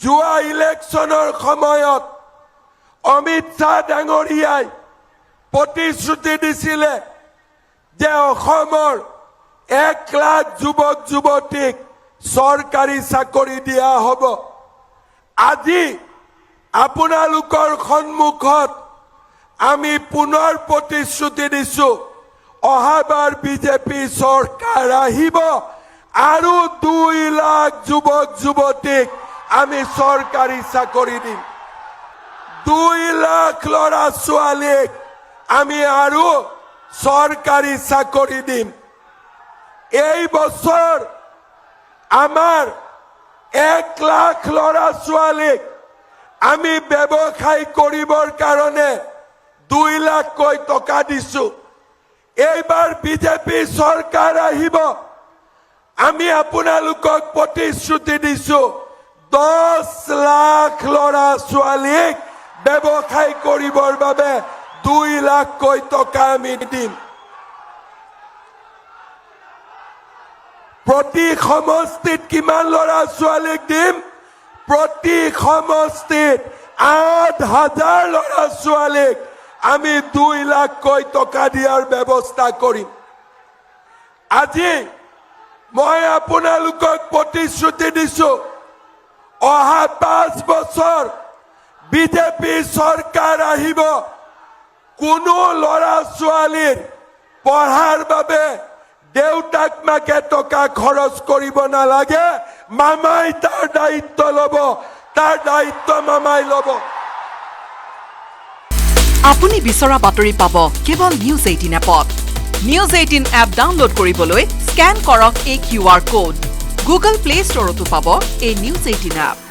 যোৱা ইলেকশ্যনৰ সময়ত অমিত শ্বাহ ডাঙৰীয়াই প্ৰতিশ্ৰুতি দিছিলে যে অসমৰ 1 লাখ যুৱক যুৱতীক চৰকাৰী চাকৰি দিয়া হ'ব। আজি আপোনালোকৰ সন্মুখত আমি পুনৰ প্ৰতিশ্ৰুতি দিছো অহাবাৰ বিজেপি চৰকাৰ আহিব আৰু 2 লাখ যুৱক যুৱতীক আমি চৰকাৰী চাকৰি দিম। 2 লাখ ল'ৰা ছোৱালীক আমি আৰু চৰকাৰী চাকৰি দিম। এই বছৰ আমাৰ 1 লাখ ল'ৰা ছোৱালীক আমি ব্যৱসায় কৰিবৰ কাৰণে 2 লাখকৈ টকা দিছো। এইবাৰ বিজেপি চৰকাৰ আহিব, আমি আপোনালোকক প্ৰতিশ্ৰুতি দিছো 10 লাখ ল'ৰা ছোৱালীক ব্যৱসায় কৰিবৰ বাবে 2 লাখকৈ টকা আমি দিম। প্ৰতি সমষ্টিত কিমান ল'ৰা ছোৱালীক দিম? প্ৰতি সমষ্টিত 8,000 ল'ৰা ছোৱালীক আমি 2 লাখকৈ টকা দিয়াৰ ব্যৱস্থা কৰিম। আজি মই আপোনালোকক প্ৰতিশ্ৰুতি দিছো অহা 5 বছৰ বিজেপি চৰকাৰ আহিব, কোনো ল'ৰা ছোৱালীৰ পঢ়াৰ বাবে দেউতাক মাকে টকা খৰচ কৰিব নালাগে, মামাই তাৰ দায়িত্ব ল'ব, তাৰ দায়িত্ব মামাই ল'ব। আপুনি বিচৰা বাতৰি পাব কেৱল নিউজ 18 এপত। নিউজ 18 এপ ডাউনলোড কৰিবলৈ স্কেন কৰক এই QR কোড। গুগল প্লে ষ্টৰতো পাব এই নিউজ 18 এপ।